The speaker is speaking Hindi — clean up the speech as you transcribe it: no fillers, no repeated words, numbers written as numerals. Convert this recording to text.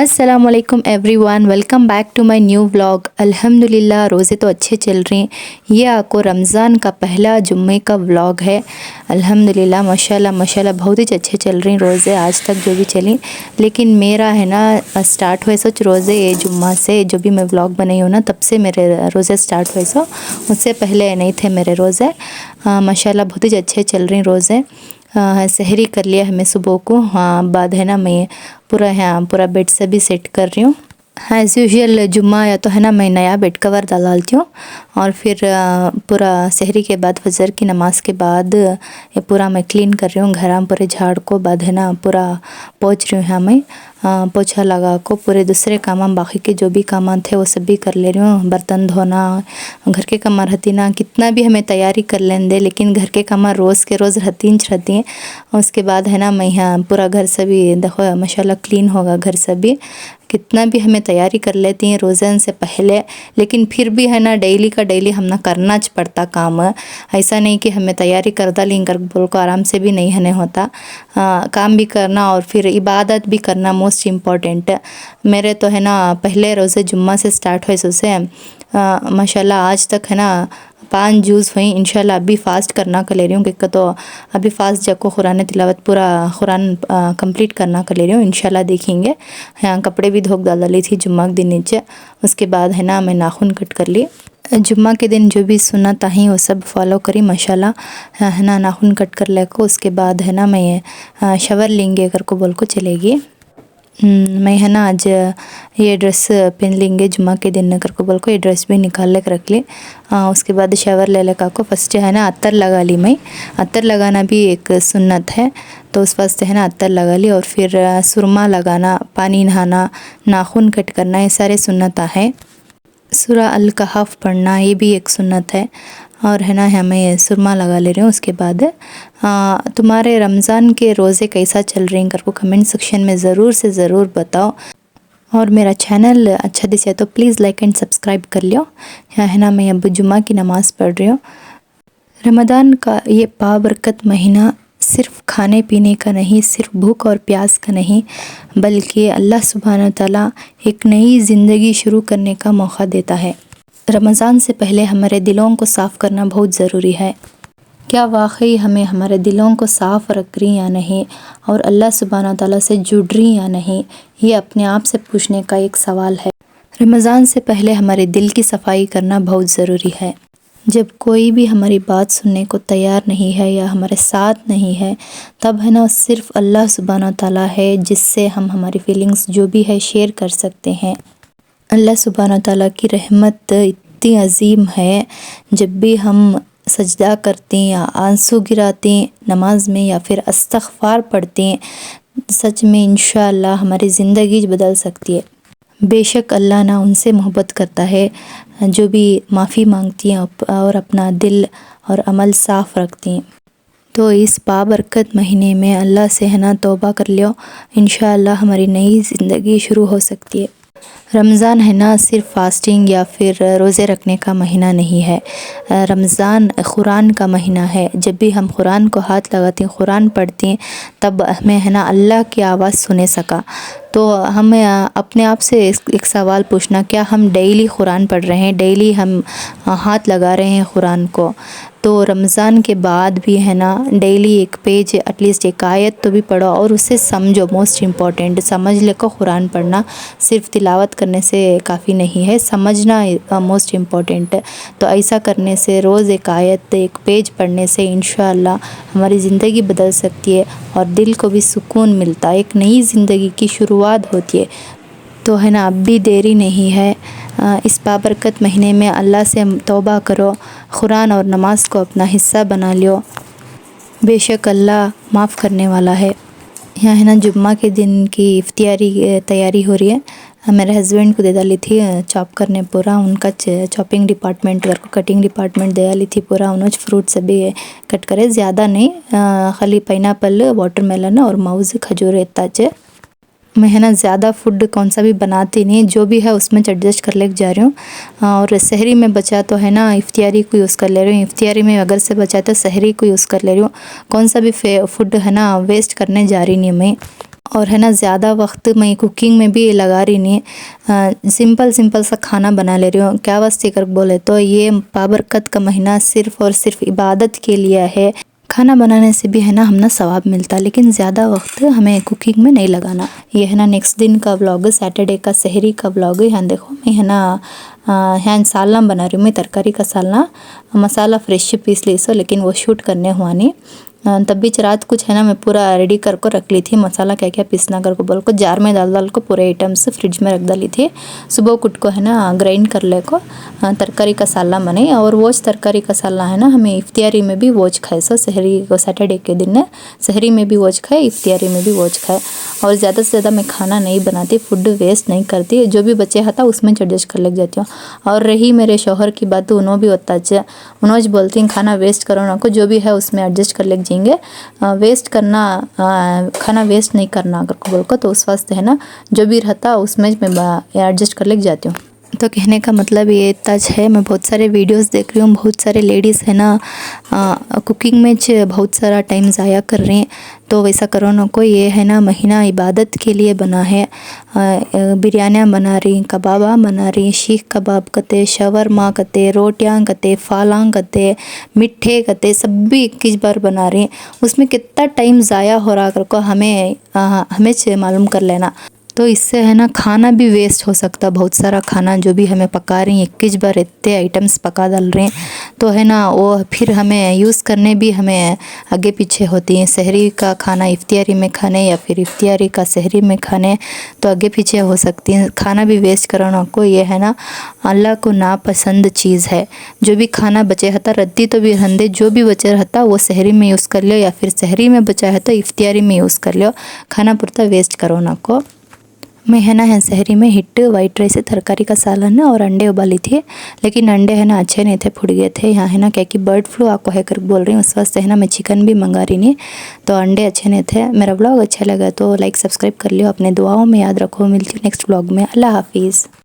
अस्सलामुअलैकुम everyone, welcome back to my new vlog. अल्हम्दुलिल्लाह रोज़े तो अच्छे चल रहे हैं। ये आपको रमज़ान का पहला जुम्मे का व्लॉग है। अल्हम्दुलिल्लाह माशाल्लाह माशाल्लाह बहुत ही अच्छे चल रहे हैं रोज़े आज तक जो भी चली। लेकिन मेरा है ना स्टार्ट हुए सोच रोज़े ये जुम्मा से जो भी मैं व्लॉग बनाई हूँ ना तब से मेरे रोज़े स्टार्ट हुए सो उससे पहले नहीं थे मेरे रोज़े। माशाल्लाह बहुत ही अच्छे चल रहे हैं रोज़े। सहरी कर लिया हमें सुबह को। हाँ बाद है ना मैं पूरा बेड से भी सेट कर रही हूँ। हाँ एज़ यूजुअल जुम्मा या तो है ना मैं नया बेड कवर डालती हूँ और फिर पूरा सहरी के बाद फजर की नमाज़ के बाद ये पूरा मैं क्लीन कर रही हूँ घर पूरे झाड़ को। बाद है ना पूरा पोंछ रही हूँ। हाँ मैं पोछा लगा को पूरे दूसरे काम बाकी के जो भी काम थे वो सब भी कर ले रही हूँ। बर्तन धोना घर के काम रहती ना कितना भी हमें तैयारी कर लें दे लेकिन घर के काम रोज़ के रोज़ रहती हैं। उसके बाद है ना मैं यहाँ पूरा घर से भी देखो माशाल्लाह क्लीन होगा घर से भी। कितना भी हमें तैयारी कर लेती हैं रोज़न से पहले लेकिन फिर भी है ना डेली का डेली हम ना करना पड़ता काम। ऐसा नहीं कि हमें तैयारी कर डालें कर बोल को आराम से भी नहीं हने होता। काम भी करना और फिर इबादत भी करना मोस्ट इम्पॉर्टेंट। मेरे तो है ना पहले रोज़े जुम्मा से स्टार्ट हुए से माशाल्लाह आज तक है ना 5 जूज़ हुई। इंशाल्लाह अभी फ़ास्ट करना का ले रही हूँ क्योंकि तो अभी फ़ास्ट जब कुरान तिलावत पूरा कुरान कंप्लीट करना का ले रही हूँ। इंशाल्लाह देखेंगे। हाँ कपड़े भी धोक डाली थी जुम्मा के दिन नीचे। उसके बाद है ना मैं नाखून कट कर ली। जुम्मा के दिन जो भी सुन्नत आई वो सब फॉलो करी माशाल्लाह है ना नाखून कट कर ले को। उसके बाद है ना मैं शवर लेंगे कर को बोल को चलेगी। मैं है ना आज ये ड्रेस पहन लेंगे जुम्मा के दिन कर को बोल को ये ड्रेस भी निकाल के रख ली। उसके बाद शवर ले ले को फर्स्ट है ना अत्तर लगा ली। मैं अत्तर लगाना भी एक सुन्नत है तो उस वास्ते है ना अत्तर लगा ली। और फिर सुरमा लगाना पानी नहाना नाखून कट करना ये सारे सुन्नत है। सूरा अल कहफ पढ़ना ये भी एक सुन्नत है। और है ना मैं सुरमा लगा ले रही हूँ। उसके बाद तुम्हारे रमज़ान के रोज़े कैसा चल रहे हैं कर को कमेंट सेक्शन में ज़रूर से ज़रूर बताओ। और मेरा चैनल अच्छा दिखे तो प्लीज़ लाइक एंड सब्सक्राइब कर लियो। है ना मैं अब जुम्मा की नमाज़ पढ़ रही हूँ। रमज़ान का ये बाबरकत महीना सिर्फ खाने पीने का नहीं, सिर्फ भूख और प्यास का नहीं, बल्कि अल्लाह सुब्हानहू तआला एक नई ज़िंदगी शुरू करने का मौका देता है। रमज़ान से पहले हमारे दिलों को साफ़ करना बहुत ज़रूरी है। क्या वाकई हमें हमारे दिलों को साफ़ रख रही या नहीं और अल्लाह सुब्हानहू तआला से जुड़ रही या नहीं, ये अपने आप से पूछने का एक सवाल है। रमज़ान से पहले हमारे दिल की सफाई करना बहुत ज़रूरी है। जब कोई भी हमारी बात सुनने को तैयार नहीं है या हमारे साथ नहीं है तब है ना सिर्फ अल्लाह सुब्हानहू तआला है जिससे हम हमारी फीलिंग्स जो भी है शेयर कर सकते हैं। अल्लाह सुब्हानहू तआला की रहमत इतनी अजीम है। जब भी हम सजदा करते हैं या आंसू गिराते हैं नमाज में या फिर इस्तग़फ़ार पढ़ते हैं सच में इंशाअल्लाह हमारी ज़िंदगी बदल सकती है। बेशक अल्लाह ना उनसे मोहब्बत करता है जो भी माफ़ी मांगती हैं और अपना दिल और अमल साफ़ रखती हैं। तो इस बाबरकत महीने में अल्लाह से है ना तौबा कर लियो। इंशाअल्लाह हमारी नई ज़िंदगी शुरू हो सकती है। रमज़ान है ना सिर्फ फास्टिंग या फिर रोज़े रखने का महीना नहीं है। रमज़ान कुरान का महीना है। जब भी हम कुरान को हाथ लगाते हैं कुरान पढ़ते हैं तब हमें है ना अल्लाह की आवाज़ सुने सका। तो हमें अपने आप से एक सवाल पूछना, क्या हम डेली कुरान पढ़ रहे हैं, डेली हम हाथ लगा रहे हैं कुरान को? तो रमज़ान के बाद भी है ना डेली एक पेज एटलीस्ट एक आयत तो भी पढ़ो और उसे समझो। मोस्ट इम्पॉर्टेंट समझ ले को कुरान पढ़ना सिर्फ तिलावत करने से काफ़ी नहीं है, समझना मोस्ट इम्पॉर्टेंट है। तो ऐसा करने से रोज़ एक आयत एक पेज पढ़ने से इंशाअल्लाह हमारी ज़िंदगी बदल सकती है और दिल को भी सुकून मिलता है। एक नई ज़िंदगी की शुरुआत होती है। तो है ना अब भी देरी नहीं है। इस बाबरकत महीने में अल्लाह से तौबा करो, कुरान और नमाज को अपना हिस्सा बना लियो। बेशक अल्लाह माफ़ करने वाला है। यहाँ है ना जुम्मा के दिन की इफ्तियारी तैयारी हो रही है। मेरे हस्बैंड को दे डाली थी चॉप करने पूरा उनका चॉपिंग डिपार्टमेंट कर को कटिंग डिपार्टमेंट दे डाली थी पूरा उन्होंने फ्रूट से भी कट करे ज़्यादा नहीं खाली पाइनएप्पल वाटरमेलन और माउज़ खजूर इतना। मैं है ना ज़्यादा फूड कौन सा भी बनाती नहीं, जो भी है उसमें एडजस्ट कर ले जा रही हूँ। और सहरी में बचा तो है ना इफ्तियारी को यूज़ कर ले रही हूँ। इफ्तियारी में अगर से बचा तो सहरी को यूज़ कर ले रही हूँ। कौन सा भी फूड है ना वेस्ट करने जा रही नहीं मैं। और है ना ज़्यादा वक्त मैं कुकिंग में भी लगा रही नहीं, सिंपल सा खाना बना ले रही हूँ। क्या वास्ते कर बोले तो ये बाबरकत का महीना सिर्फ़ और सिर्फ इबादत के लिए है। खाना बनाने से भी है ना हम ना सवाब मिलता, लेकिन ज़्यादा वक्त हमें कुकिंग में नहीं लगाना। ये है ना नेक्स्ट दिन का व्लॉग, सैटरडे का सहरी का व्लॉग है। यहाँ देखो मैं है ना यहाँ सालना बना रही हूँ, मैं तरकारी का सालना। मसाला फ्रेश पीस ली सो, लेकिन वो शूट करने हुआ नहीं। तब बीच रात कुछ है ना मैं पूरा रेडी कर को रख ली थी, मसाला क्या क्या पीसना कर को बोल को जार में डाल को पूरे आइटम्स फ्रिज में रख डाली थी। सुबह कुट को है ना ग्राइंड कर ले को तरकारी का साला बने। और वोज तरकारी का साला है ना हमें इफ्तियारी में भी वोज खाए, सो सहरी को सैटरडे के दिन सहरी में भी वोज खाए, इफ्तियारी में भी वोज खाए। और ज़्यादा से ज़्यादा मैं खाना नहीं बनाती, फूड वेस्ट नहीं करती, जो भी बचे था उसमें एडजस्ट कर लग जाती हूँ। और रही मेरे शौहर की बात तो उन्होंने भी होता है, उन्होंने बोलती हैं खाना वेस्ट करो ना को, जो भी है उसमें एडजस्ट कर लग जाएंगे। वेस्ट करना खाना वेस्ट नहीं करना अगर को बोल को, तो उस वास्ते है ना जो भी रहता उसमें मैं एडजस्ट कर लग जाती हूँ। तो कहने का मतलब ये तज है। मैं बहुत सारे वीडियोस देख रही हूँ, बहुत सारे लेडीज़ है ना कुकिंग में बहुत सारा टाइम ज़ाया कर रहे हैं। तो वैसा करो ना को, ये है ना महीना इबादत के लिए बना है। बिरयानियाँ बना रही, कबाबा बना रही, शीख कबाब कते, शवरमा कते, रोटियाँ कते, फालांग कते, मिठे कते, सब भी 21 बार बना रही। उसमें कितना टाइम ज़ाया हो रहा कर को हमें मालूम कर लेना। तो इससे है ना खाना भी वेस्ट हो सकता, बहुत सारा खाना जो भी हमें पका रही हैं 21 बार इतने आइटम्स पका डाल रहे हैं, तो है ना वो फिर हमें यूज़ करने भी हमें आगे पीछे होती हैं। सहरी का खाना इफ्तियारी में खाने या फिर इफ्तियारी का सहरी में खाने, तो आगे पीछे हो सकती हैं। खाना भी वेस्ट कराना को ये है ना अल्लाह को नापसंद चीज़ है। जो भी खाना बचे रहता रद्दी तो भी रहंदे, जो भी बचे रहता वो सहरी में यूज़ कर लियो, या फिर सहरी में बचा है तो इफ्तियारी में यूज़ कर लियो। खाना पूरा वेस्ट करो ना को। मैं है ना सहरी में हिट वाइट राइस तरकारी का सालन और अंडे उबाली थी, लेकिन अंडे है ना अच्छे नहीं थे, फुट गए थे। यहाँ है ना क्या कि बर्ड फ्लू आपको है कर बोल रही हूँ, उस वास्ते है ना मैं चिकन भी मंगा रही नहीं, तो अंडे अच्छे नहीं थे। मेरा ब्लॉग अच्छा लगा तो लाइक सब्सक्राइब कर लियो, अपने दुआओं में याद रखो। मिलती हूँ नेक्स्ट ब्लॉग में। अल्लाह हाफिज़।